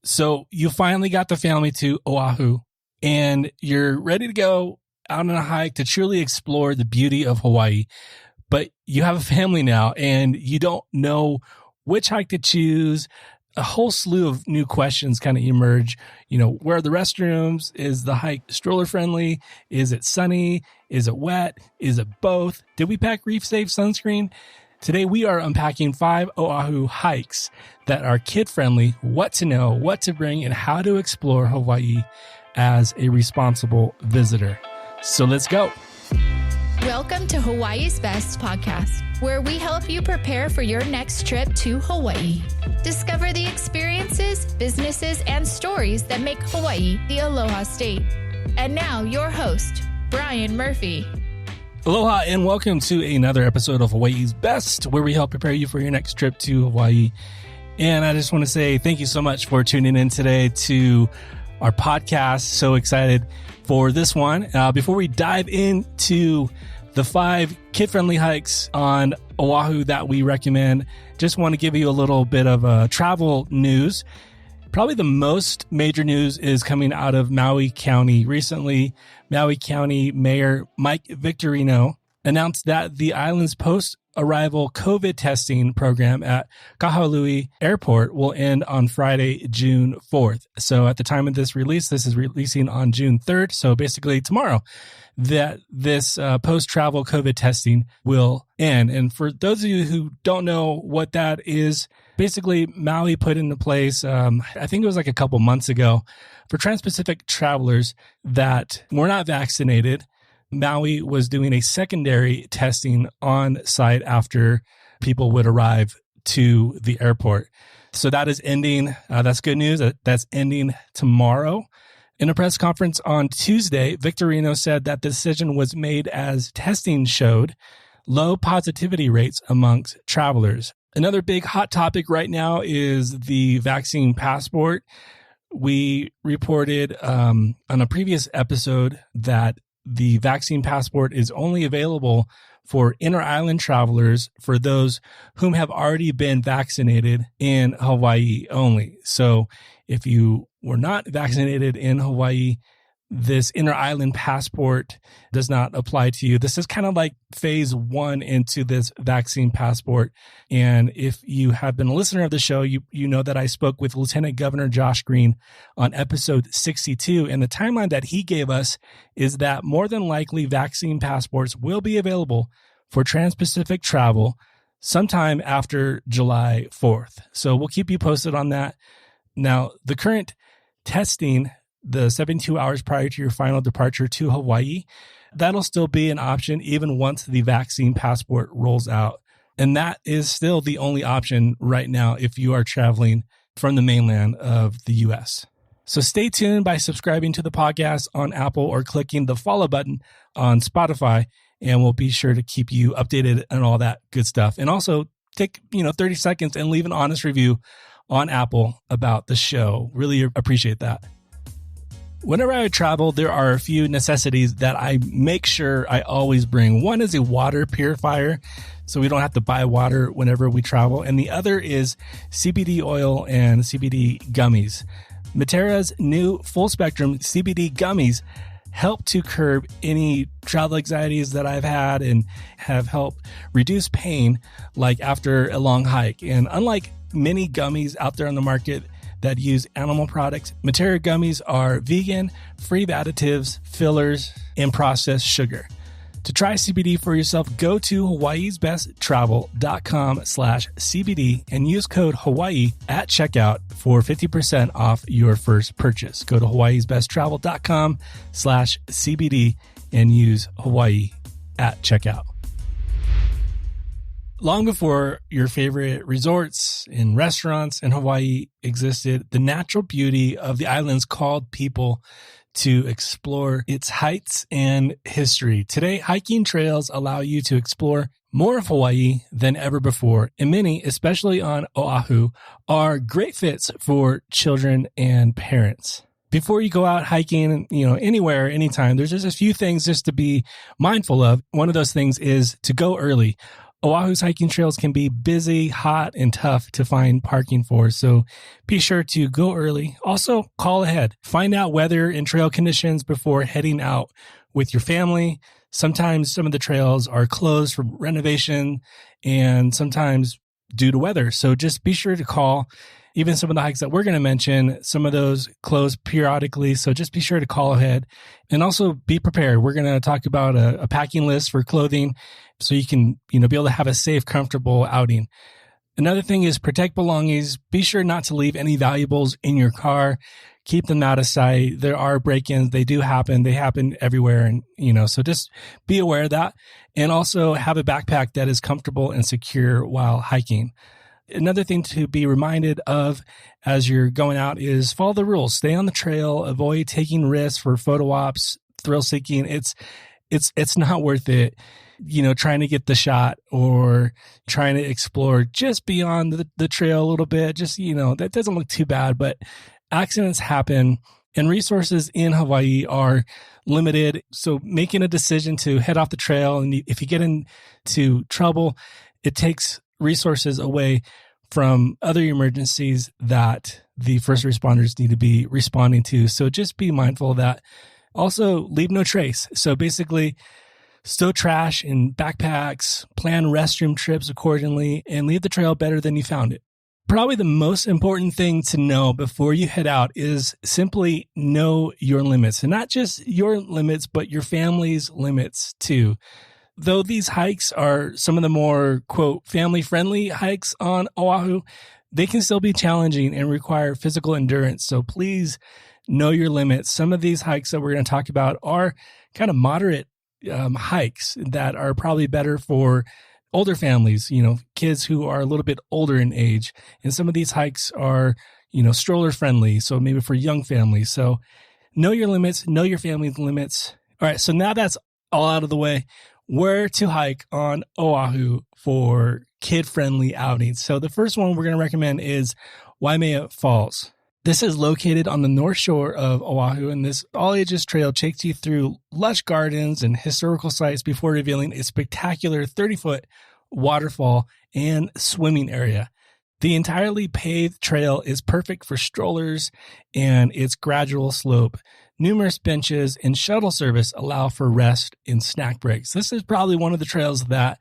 So you finally got the family to Oahu and you're ready to go out on a hike to truly explore the beauty of Hawaii. But you have a family now and you don't know which hike to choose. A whole slew of new questions kind of emerge. You know, where are the restrooms? Is the hike stroller friendly? Is it sunny? Is it wet? Is it both? Did we pack reef safe sunscreen? Today, we are unpacking 5 Oahu hikes that are kid-friendly, what to know, what to bring, and how to explore Hawaii as a responsible visitor. So let's go. Welcome to Hawaii's Best podcast, where we help you prepare for your next trip to Hawaii. Discover the experiences, businesses, and stories that make Hawaii the Aloha State. And now, your host, Brian Murphy. Aloha and welcome to another episode of Hawaii's Best, where we help prepare you for your next trip to Hawaii. And I just want to say thank you so much for tuning in today to our podcast. So excited for this one. Before we dive into the 5 kid-friendly hikes on Oahu that we recommend, just want to give you a little bit of travel news. Probably the most major news is coming out of Maui County. Recently, Maui County Mayor Mike Victorino announced that the island's post-arrival COVID testing program at Kahului Airport will end on Friday, June 4th. So at the time of this release, this is releasing on June 3rd. So basically tomorrow, that this post-travel COVID testing will end. And for those of you who don't know what that is, basically Maui put into place, I think it was like a couple months ago, for Trans-Pacific travelers that were not vaccinated. Maui was doing a secondary testing on site after people would arrive to the airport. So that is ending. That's good news. That's ending tomorrow. In a press conference on Tuesday, Victorino said that the decision was made as testing showed low positivity rates amongst travelers. Another big hot topic right now is the vaccine passport. We reported on a previous episode that the vaccine passport is only available for inter-island travelers for those whom have already been vaccinated in Hawaii only. So if you were not vaccinated in Hawaii, this inter-island passport does not apply to you. This is kind of like phase 1 into this vaccine passport. And if you have been a listener of the show, you know that I spoke with Lieutenant Governor Josh Green on episode 62. And the timeline that he gave us is that more than likely vaccine passports will be available for Trans-Pacific travel sometime after July 4th. So we'll keep you posted on that. Now, the current testing, the 72 hours prior to your final departure to Hawaii, that'll still be an option even once the vaccine passport rolls out. And that is still the only option right now if you are traveling from the mainland of the U.S. So stay tuned by subscribing to the podcast on Apple or clicking the follow button on Spotify, and we'll be sure to keep you updated and all that good stuff. And also take 30 seconds and leave an honest review on Apple about the show. Really appreciate that. Whenever I travel, there are a few necessities that I make sure I always bring. One is a water purifier, so we don't have to buy water whenever we travel. And the other is CBD oil and CBD gummies. Matera's new full-spectrum CBD gummies help to curb any travel anxieties that I've had and have helped reduce pain, like after a long hike. And unlike many gummies out there on the market that use animal products, Matera gummies are vegan, free of additives, fillers, and processed sugar. To try CBD for yourself, go to hawaiisbesttravel.com/CBD and use code Hawaii at checkout for 50% off your first purchase. Go to hawaiisbesttravel.com/CBD and use Hawaii at checkout. Long before your favorite resorts and restaurants in Hawaii existed, the natural beauty of the islands called people to explore its heights and history. Today, hiking trails allow you to explore more of Hawaii than ever before, and many, especially on Oahu, are great fits for children and parents. Before you go out hiking, anywhere, anytime, there's just a few things just to be mindful of. One of those things is to go early. Oahu's hiking trails can be busy, hot, and tough to find parking for, so be sure to go early. Also, call ahead. Find out weather and trail conditions before heading out with your family. Sometimes some of the trails are closed for renovation and sometimes due to weather, so just be sure to call. Even some of the hikes that we're going to mention, some of those close periodically. So just be sure to call ahead and also be prepared. We're going to talk about a packing list for clothing so you can, be able to have a safe, comfortable outing. Another thing is protect belongings. Be sure not to leave any valuables in your car. Keep them out of sight. There are break-ins. They do happen. They happen everywhere. And, so just be aware of that. And also have a backpack that is comfortable and secure while hiking. Another thing to be reminded of as you're going out is follow the rules. Stay on the trail. Avoid taking risks for photo ops, thrill seeking. It's not worth it. Trying to get the shot or trying to explore just beyond the trail a little bit. Just, that doesn't look too bad, but accidents happen and resources in Hawaii are limited. So making a decision to head off the trail, and if you get into trouble, it takes resources away from other emergencies that the first responders need to be responding to. So just be mindful of that. Also, leave no trace. So basically, stow trash in backpacks, plan restroom trips accordingly, and leave the trail better than you found it. Probably the most important thing to know before you head out is simply know your limits. And not just your limits, but your family's limits too. Though these hikes are some of the more, quote, family-friendly hikes on Oahu, they can still be challenging and require physical endurance. So please know your limits. Some of these hikes that we're going to talk about are kind of moderate hikes that are probably better for older families, kids who are a little bit older in age. And some of these hikes are, stroller-friendly, so maybe for young families. So know your limits, know your family's limits. All right, so now that's all out of the way. Where to hike on Oahu for kid-friendly outings. So the first one we're going to recommend is Waimea Falls. This is located on the north shore of Oahu, and this all-ages trail takes you through lush gardens and historical sites before revealing a spectacular 30-foot waterfall and swimming area. The entirely paved trail is perfect for strollers and its gradual slope. Numerous benches and shuttle service allow for rest and snack breaks. This is probably one of the trails that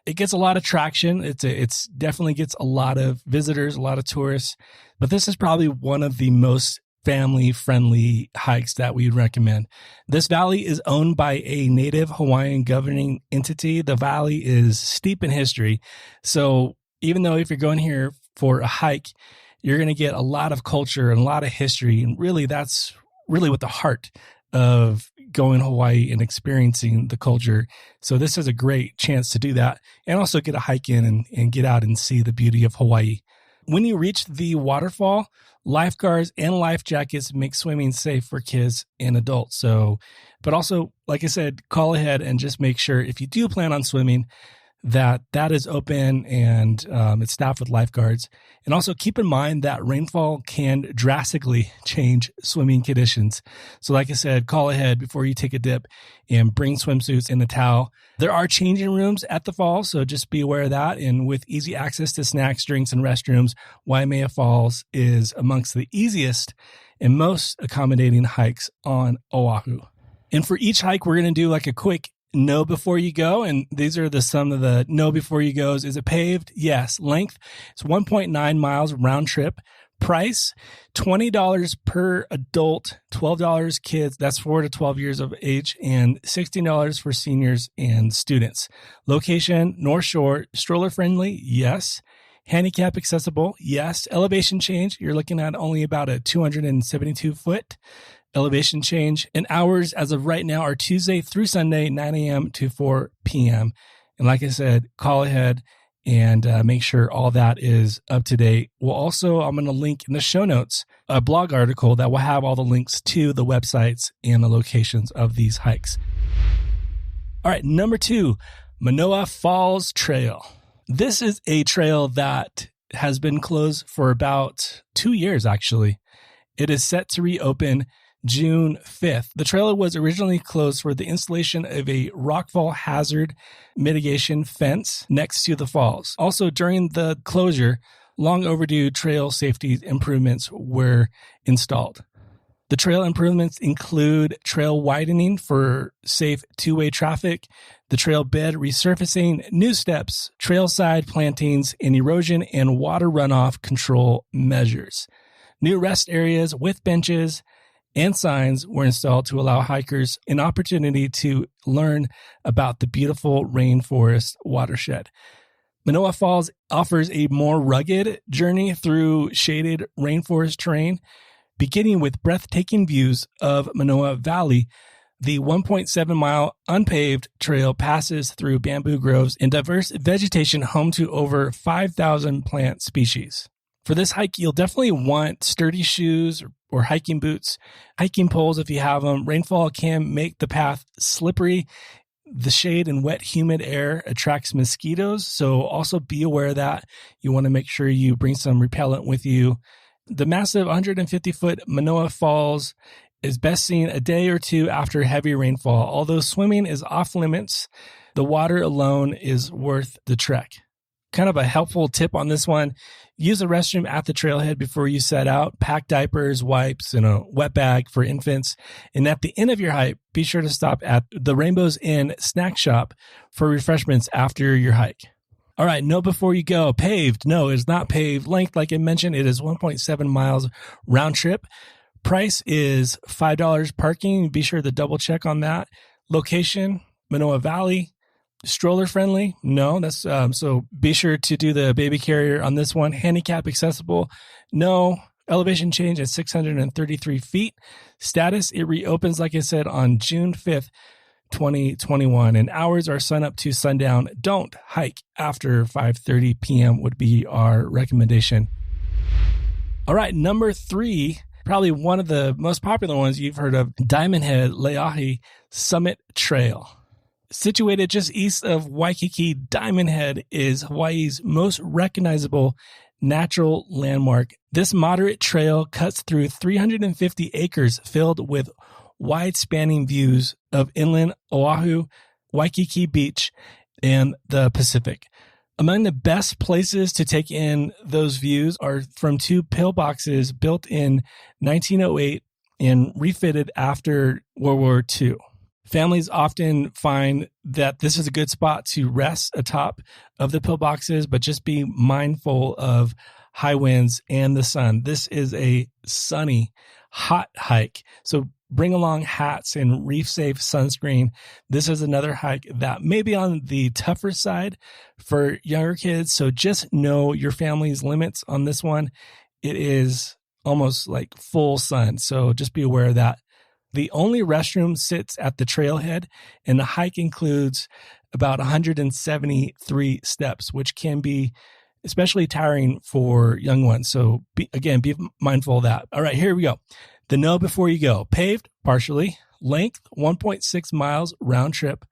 it gets a lot of traction. It's definitely gets a lot of visitors, a lot of tourists, but this is probably one of the most family-friendly hikes that we'd recommend. This valley is owned by a native Hawaiian governing entity. The valley is steep in history. So even though if you're going here for a hike, you're going to get a lot of culture and a lot of history. And really, that's really what the heart of going to Hawaii and experiencing the culture. So this is a great chance to do that and also get a hike in and get out and see the beauty of Hawaii. When you reach the waterfall, lifeguards and life jackets make swimming safe for kids and adults. So, but also, like I said, call ahead and just make sure if you do plan on swimming, that is open and it's staffed with lifeguards. And also keep in mind that rainfall can drastically change swimming conditions. So like I said, call ahead before you take a dip and bring swimsuits and a towel. There are changing rooms at the falls, so just be aware of that. And with easy access to snacks, drinks, and restrooms, Waimea Falls is amongst the easiest and most accommodating hikes on Oahu. And for each hike, we're going to do like a quick know before you go. And these are some of the know before you goes. Is it paved? Yes. Length, it's 1.9 miles round trip. Price, $20 per adult, $12 kids, that's 4 to 12 years of age, and $16 for seniors and students. Location, North Shore, stroller friendly, yes. Handicap accessible, yes. Elevation change, you're looking at only about a 272-foot elevation change. And hours as of right now are Tuesday through Sunday, 9 a.m. to 4 p.m. And like I said, call ahead and make sure all that is up to date. I'm going to link in the show notes a blog article that will have all the links to the websites and the locations of these hikes. All right, number 2, Monoa Falls Trail. This is a trail that has been closed for about 2 years, actually. It is set to reopen June 5th. The trail was originally closed for the installation of a rockfall hazard mitigation fence next to the falls. Also, during the closure, long overdue trail safety improvements were installed. The trail improvements include trail widening for safe two-way traffic, the trail bed resurfacing, new steps, trail side plantings, and erosion and water runoff control measures. New rest areas with benches and signs were installed to allow hikers an opportunity to learn about the beautiful rainforest watershed. Monoa Falls offers a more rugged journey through shaded rainforest terrain. Beginning with breathtaking views of Monoa Valley, the 1.7-mile unpaved trail passes through bamboo groves and diverse vegetation home to over 5,000 plant species. For this hike, you'll definitely want sturdy shoes or hiking boots, hiking poles if you have them. Rainfall can make the path slippery. The shade and wet, humid air attracts mosquitoes, so also be aware of that. You want to make sure you bring some repellent with you. The massive 150-foot Monoa Falls is best seen a day or two after heavy rainfall. Although swimming is off limits, the water alone is worth the trek. Kind of a helpful tip on this one, use a restroom at the trailhead before you set out. Pack diapers, wipes, and a wet bag for infants. And at the end of your hike, be sure to stop at the Rainbow's Inn snack shop for refreshments after your hike. All right, know before you go. Paved. No, it's not paved. Length, like I mentioned, it is 1.7 miles round trip. Price is $5 parking. Be sure to double check on that. Location, Monoa Valley. Stroller friendly? No, that's so be sure to do the baby carrier on this one. Handicap accessible? No. Elevation change at 633 feet. Status, it reopens, like I said, on June 5th. 2021, and hours are sun up to sundown. Don't hike after 5:30 p.m. would be our recommendation. All right, number 3, probably one of the most popular ones you've heard of, Diamond Head Leahi Summit Trail. Situated just east of Waikiki, Diamond Head is Hawaii's most recognizable natural landmark. This moderate trail cuts through 350 acres filled with wide-spanning views of inland Oahu, Waikiki Beach, and the Pacific. Among the best places to take in those views are from 2 pillboxes built in 1908 and refitted after World War II. Families often find that this is a good spot to rest atop of the pillboxes, but just be mindful of high winds and the sun. This is a sunny, hot hike, so bring along hats and reef-safe sunscreen. This is another hike that may be on the tougher side for younger kids, so just know your family's limits on this one. It is almost like full sun, so just be aware of that. The only restroom sits at the trailhead, and the hike includes about 173 steps, which can be especially tiring for young ones. So be mindful of that. All right, here we go. The know before you go. Paved, partially. Length, 1.6 miles round trip.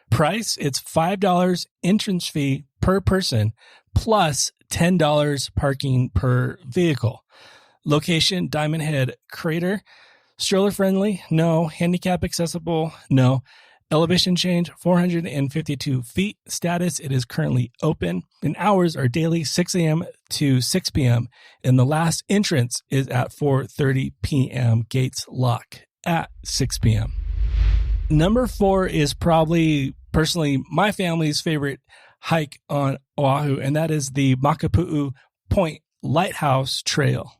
Price, it's $5 entrance fee per person, plus $10 parking per vehicle. Location, Diamond Head Crater. Stroller friendly? No. Handicap accessible? No. Elevation change, 452 feet. Status, it is currently open. And hours are daily 6 a.m. to 6 p.m. And the last entrance is at 4:30 p.m. Gates lock at 6 p.m. Number 4 is probably, personally, my family's favorite hike on Oahu, and that is the Makapuu Point Lighthouse Trail.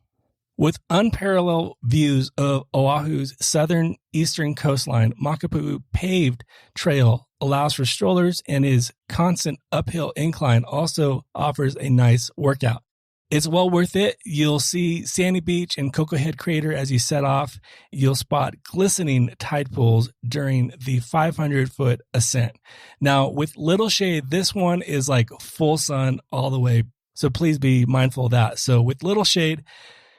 With unparalleled views of Oahu's southern eastern coastline, Makapuu paved trail allows for strollers, and his constant uphill incline also offers a nice workout. It's well worth it. You'll see Sandy Beach and Cocoa Head Crater as you set off. You'll spot glistening tide pools during the 500-foot ascent. Now, with little shade, this one is like full sun all the way, so please be mindful of that. So with little shade,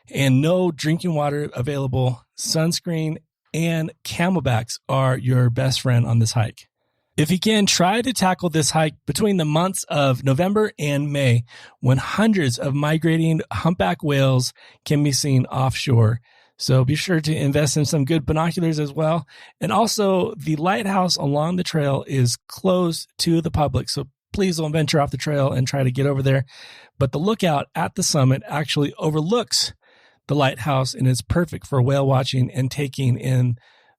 and no drinking water available, sunscreen and camelbacks are your best friend on this hike. If you can, try to tackle this hike between the months of November and May, when hundreds of migrating humpback whales can be seen offshore. So be sure to invest in some good binoculars as well. And also, the lighthouse along the trail is closed to the public. So please don't venture off the trail and try to get over there. But the lookout at the summit actually overlooks the lighthouse and is perfect for whale watching and taking in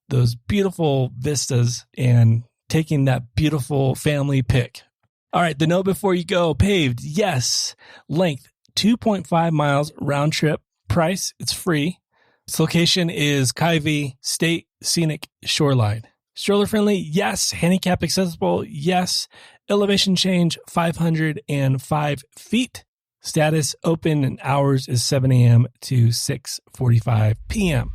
those beautiful vistas and taking that beautiful family pic. All right, the note before you go: paved, yes. Length, 2.5 miles round trip. Price, it's free. Its location is Kaiwi State Scenic Shoreline. Stroller friendly, yes. Handicap accessible, yes. Elevation change, 505 feet. Status open, and hours is 7 a.m. to 6:45 p.m.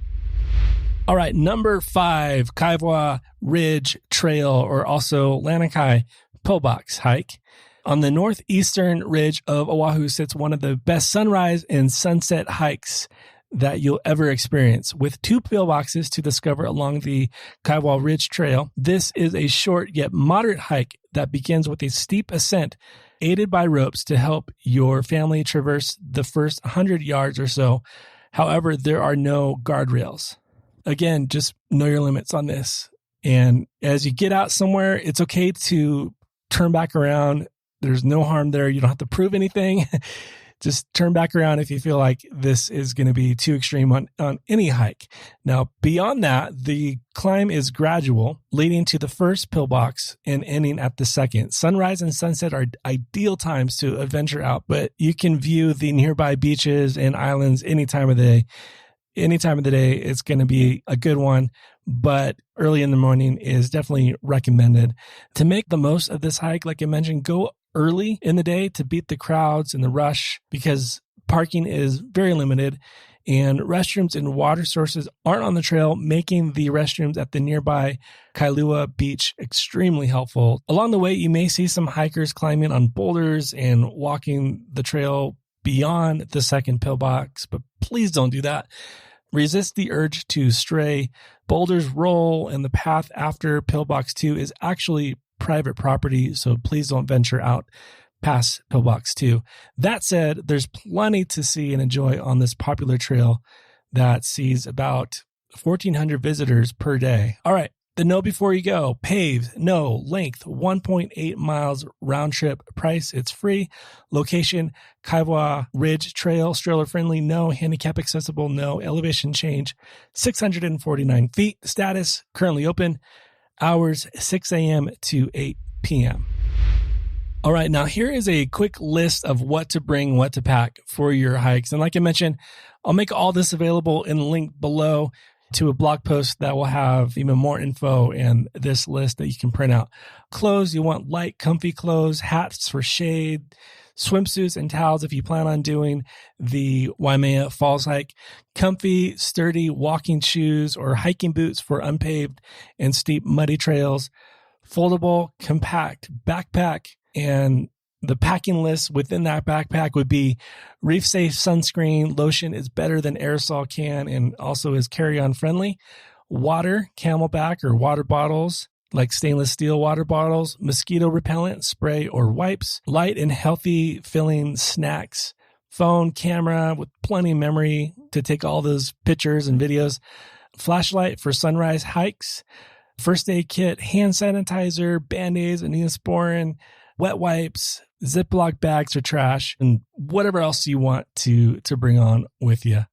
All right, number 5, Kaiwa Ridge Trail, or also Lanakai Pillbox Hike. On the northeastern ridge of Oahu sits one of the best sunrise and sunset hikes that you'll ever experience. With 2 pillboxes to discover along the Kaiwa Ridge Trail, this is a short yet moderate hike that begins with a steep ascent aided by ropes to help your family traverse the first 100 yards or so. However, there are no guardrails. Again, just know your limits on this. And as you get out somewhere, it's okay to turn back around. There's no harm there. You don't have to prove anything. Just turn back around if you feel like this is going to be too extreme on any hike. Now, beyond that, the climb is gradual, leading to the first pillbox and ending at the second. Sunrise and sunset are ideal times to adventure out, but you can view the nearby beaches and islands any time of the day. Any time of the day, it's going to be a good one, but early in the morning is definitely recommended. To make the most of this hike, like I mentioned, go early in the day to beat the crowds and the rush, because parking is very limited and restrooms and water sources aren't on the trail, making the restrooms at the nearby Kailua Beach extremely helpful. Along the way, you may see some hikers climbing on boulders and walking the trail beyond the second pillbox, but please don't do that. Resist the urge to stray. Boulders roll, and the path after pillbox 2 is actually private property, so please don't venture out past pillbox 2. That said, there's plenty to see and enjoy on this popular trail that sees about 1,400 visitors per day. All right, the note before you go: paved, no. Length, 1.8 miles round trip. Price, it's free. Location, Kaiwa Ridge Trail. Stroller friendly, no. Handicap accessible, no. Elevation change, 649 feet. Status, currently open. Hours, 6 a.m. to 8 p.m. All right, now here is a quick list of what to bring, what to pack for your hikes. And like I mentioned, I'll make all this available in the link below to a blog post that will have even more info and this list that you can print out. Clothes, you want light, comfy clothes, hats for shade, swimsuits and towels if you plan on doing the Waimea Falls hike, comfy, sturdy walking shoes or hiking boots for unpaved and steep muddy trails, foldable, compact backpack, and the packing list within that backpack would be reef safe sunscreen. Lotion is better than aerosol can and also is carry-on friendly. Water, Camelback or water bottles, like stainless steel water bottles, mosquito repellent, spray or wipes, light and healthy filling snacks, phone, camera with plenty of memory to take all those pictures and videos, flashlight for sunrise hikes, first aid kit, hand sanitizer, Band-Aids, and Neosporin, wet wipes, Ziploc bags for trash, and whatever else you want to bring on with you.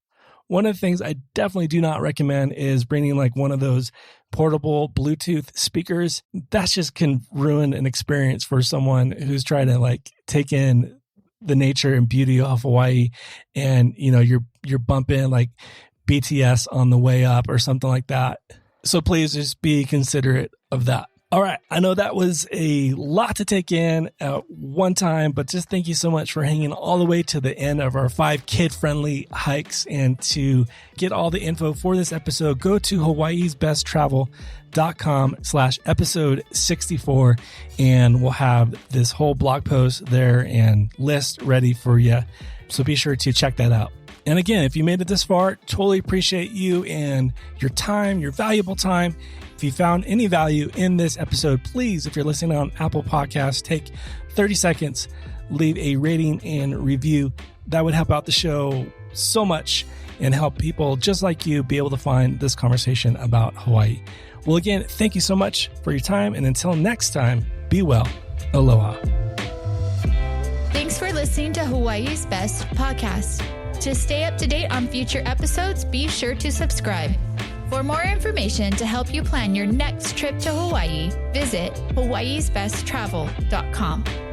One of the things I definitely do not recommend is bringing like one of those portable Bluetooth speakers. That just can ruin an experience for someone who's trying to like take in the nature and beauty of Hawaii, and you know you're bumping like BTS on the way up or something like that. So please just be considerate of that. All right. I know that was a lot to take in at one time, but just thank you so much for hanging all the way to the end of our 5 kid-friendly hikes. And to get all the info for this episode, go to hawaiisbesttravel.com/episode 64, and we'll have this whole blog post there and list ready for you. So be sure to check that out. And again, if you made it this far, totally appreciate you and your time, your valuable time. If you found any value in this episode, please, if you're listening on Apple Podcasts, take 30 seconds, leave a rating and review. That would help out the show so much and help people just like you be able to find this conversation about Hawaii. Well, again, thank you so much for your time. And until next time, be well. Aloha. Thanks for listening to Hawaii's Best podcast. To stay up to date on future episodes, be sure to subscribe. For more information to help you plan your next trip to Hawaii, visit hawaiisbesttravel.com.